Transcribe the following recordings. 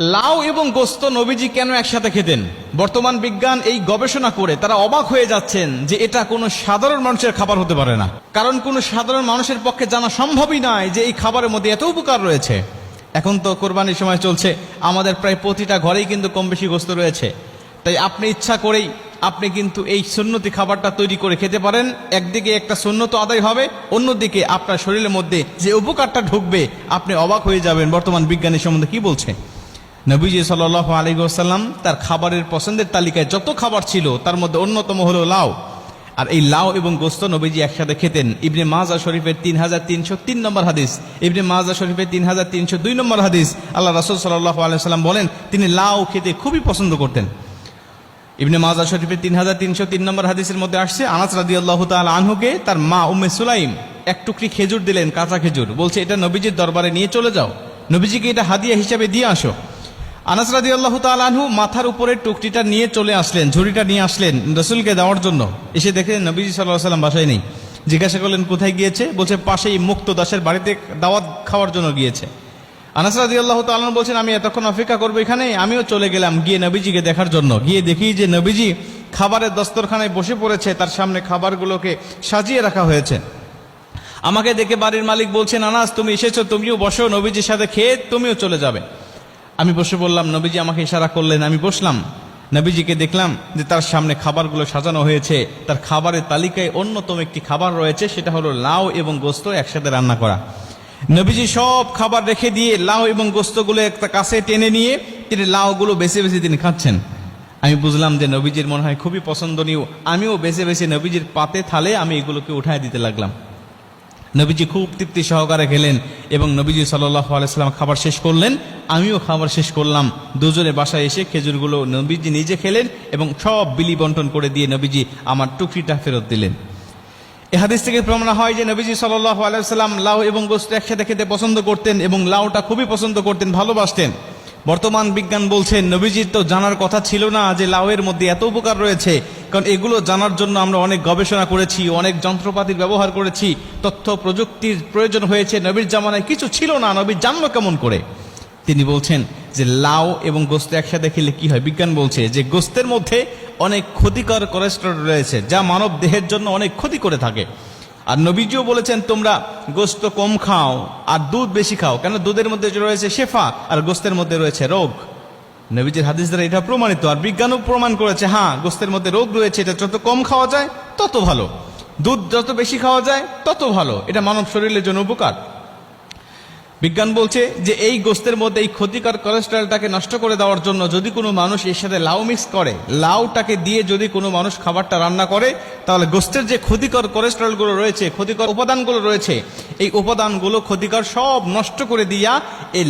লাউ এবং গোস্ত নবীজি কেন একসাথে খেতেন? বর্তমান বিজ্ঞান এই গবেষণা করে তারা অবাক হয়ে যাচ্ছেন যে এটা কোনো সাধারণ মানুষের খাবার হতে পারে না। কারণ কোনো সাধারণ মানুষের পক্ষে জানা সম্ভবই নয় যে এই খাবারের মধ্যে এত উপকার রয়েছে। এখন তো কোরবানির সময় চলছে, আমাদের প্রায় প্রতিটা ঘরেই কিন্তু কম বেশি গোস্ত রয়েছে। তাই আপনি ইচ্ছা করেই আপনি কিন্তু এই সুন্নতি খাবারটা তৈরি করে খেতে পারেন। একদিকে একটা সুন্নত আদায় হবে, অন্যদিকে আপনার শরীরের মধ্যে যে উপকারটা ঢুকবে আপনি অবাক হয়ে যাবেন বর্তমান বিজ্ঞানের সম্বন্ধে কি বলছে। নবীজি সাল্লাল্লাহু আলাইহি ওয়াসাল্লাম তার খাবারের পছন্দের তালিকায় যত খাবার ছিল তার মধ্যে অন্যতম হলো লাউ। আর এই লাউ এবং গোস্ত নবীজি একসাথে খেতেন। ইবনে মাজাহ শরীফের 3303 নম্বর হাদিস, ইবনে মাজাহ শরীফের 3302 নম্বর হাদিস, আল্লাহ রাসূল সাল্লাল্লাহু আলাইহি ওয়াসাল্লাম বলেন তিনি লাউ খেতে খুবই পছন্দ করতেন। ইবনে মাজাহ শরীফের 3303 নম্বর হাদিসের মধ্যে আসছে, আনাস রাদিয়াল্লাহু তাআলা আনহুকে তার মা উম্মে সুলাইম এক টুকরি খেজুর দিলেন, কাঁচা খেজুর, বলছে এটা নবীজির দরবারে নিয়ে চলে যাও, নবীজিকে এটা হাদিয়া হিসেবে দিয়ে আসো। আনাস রাদিয়াল্লাহু তাআলা আনহু মাথার উপরে টুকরিটা নিয়ে চলে আসলেন, ঝুড়িটা নিয়ে আসলেন রাসূলকে দেওয়ার জন্য। এসে দেখলেন নবীজি সাল্লাল্লাহু আলাইহি ওয়াসাল্লাম বাসায় নেই। জিজ্ঞাসা করলেন কোথায় গিয়েছে? বলছে পাশেই মুক্ত দাসের বাড়িতে দাওয়াত খাওয়ার জন্য গিয়েছে। আনাস রাদিয়াল্লাহু তাআলা আনহু বলছেন আমি এতক্ষণ অপেক্ষা করবো এখানে, আমিও চলে গেলাম গিয়ে নবীজিকে দেখার জন্য। গিয়ে দেখি যে নবীজি খাবারের দস্তরখানায় বসে পড়েছে, তার সামনে খাবারগুলোকে সাজিয়ে রাখা হয়েছে। আমাকে দেখে বাড়ির মালিক বলছেন আনাস তুমি এসেছো, তুমিও বসো, নবীজির সাথে খেয়ে তুমিও চলে যাবে। আমি বসে বললাম, নবীজি আমাকে ইশারা করলেন, আমি বসলাম। নবীজিকে দেখলাম যে তার সামনে খাবারগুলো সাজানো হয়েছে, তার খাবারের তালিকায় অন্যতম একটি খাবার রয়েছে, সেটা হলো লাউ এবং গোস্ত একসাথে রান্না করা। নবীজি সব খাবার রেখে দিয়ে লাউ এবং গোস্তগুলো একটা কাছে টেনে নিয়ে তিনি লাউগুলো বেছে বেছে তিনি খাচ্ছেন। আমি বুঝলাম যে নবীজির মনে হয় খুবই পছন্দনীয়। আমিও বেছে বেছে নবীজির পাতে থালে আমি এগুলোকে উঠায় দিতে লাগলাম। নবীজি খুব তৃপ্তি সহকারে খেলেন এবং নবীজি সাল্লাল্লাহু আলাইহি ওয়াসাল্লাম খাবার শেষ করলেন, আমিও খাবার শেষ করলাম। দুজনে বাসায় এসে খেজুরগুলো নবীজি নিজে খেলেন এবং সব বিলি বন্টন করে দিয়ে নবীজি আমার টুকরিটা ফেরত দিলেন। এ হাদিস থেকে প্রমাণ হয় যে নবীজি সাল্লাল্লাহু আলাইহি ওয়াসাল্লাম লাউ এবং গোশত একসাথে খেতে পছন্দ করতেন এবং লাউটা খুবই পছন্দ করতেন, ভালোবাসতেন। বর্তমান বিজ্ঞান বলছেন নবীজির তো জানার কথা ছিল না যে লাউয়ের মধ্যে এত উপকার রয়েছে, কারণ এগুলো জানার জন্য আমরা অনেক গবেষণা করেছি, অনেক যন্ত্রপাতির ব্যবহার করেছি, তথ্য প্রযুক্তির প্রয়োজন হয়েছে। নবীর জামানায় কিছু ছিল না, নবী জানলো কেমন করে? তিনি বলছেন যে লাউ এবং গোশত একসাথে খেলে কি হয়। বিজ্ঞান বলছে যে গোশতের মধ্যে অনেক ক্ষতিকর কোলেস্টেরল রয়েছে যা মানব দেহের জন্য অনেক ক্ষতি করে থাকে। আর নবীজিও বলেছেন তোমরা গোশত কম খাও আর দুধ বেশি খাও, কেন দুধের মধ্যে রয়েছে শেফা আর গোশতের মধ্যে রয়েছে রোগ। নবীজির হাদিস দ্বারা এটা প্রমাণিত। আর বিজ্ঞানও প্রমাণ করেছে হ্যাঁ গোশতের মধ্যে রোগ রয়েছে, এটা যত কম খাওয়া যায় তত ভালো, দুধ যত বেশি খাওয়া যায় তত ভালো, এটা মানব শরীরের জন্য উপকার। বিজ্ঞান বলছে যে এই গোশতের মধ্যে এই ক্ষতিকর কোলেস্টেরলটাকে নষ্ট করে দেওয়ার জন্য যদি কোনো মানুষ এর সাথে লাউ মিক্স করে, লাউটাকে দিয়ে যদি কোনো মানুষ খাবারটা রান্না করে, তাহলে গোশতের যে ক্ষতিকর কোলেস্টেরলগুলো রয়েছে, ক্ষতিকর উপাদানগুলো রয়েছে, এই উপাদানগুলো ক্ষতিকর সব নষ্ট করে দিয়া এই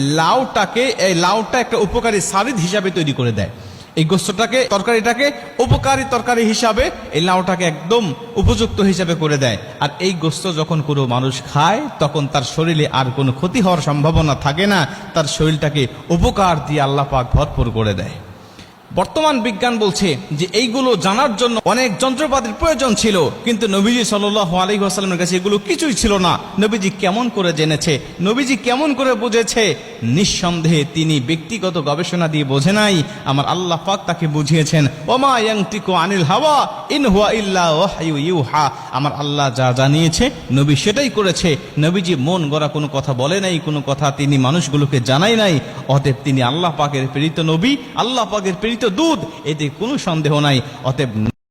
লাউটা একটা উপকারী সারিদ হিসাবে তৈরি করে দেয়। এই গোশতটাকে তরকারিটাকে উপকারী তরকারি হিসাবে এই লাউটাকে একদম উপযুক্ত হিসাবে করে দেয়। আর এই গোশত যখন কোনো মানুষ খায় তখন তার শরীরে আর কোনো ক্ষতি হওয়ার সম্ভাবনা থাকে না, তার শরীরটাকে উপকার দিয়ে আল্লাহ পাক ভরপুর করে দেয়। বর্তমান বিজ্ঞান বলছে যে এইগুলো জানার জন্য অনেক যন্ত্রপাতির প্রয়োজন ছিল, কিন্তু নবীজি সাল্লাল্লাহু আলাইহি ওয়াসাল্লামের কাছে এগুলো কিছুই ছিল না। নবীজি কেমন করে জেনেছে, নবীজি কেমন করে বুঝেছে? নিঃসন্দেহে তিনি ব্যক্তিগত গবেষণা দিয়ে বোঝে নাই, আমার আল্লাহ পাক তাকে বুঝিয়েছেন। ওমা ইয়ানতিকু আনিল হাওয়া ইন হুয়া ইল্লা ওয়াহয়ু ইউহা। আমার আল্লাহ যা জানিয়েছে নবী সেটাই করেছে। নবীজি মন গড়া কোনো কথা বলে নাই, কোনো কথা তিনি মানুষগুলোকে জানাই নাই। অতএব তিনি আল্লাহ পাকের প্রেরিত নবী, আল্লাহ পাকের প্রেরিত দূত, এতে কোনো সন্দেহ নাই। অতএব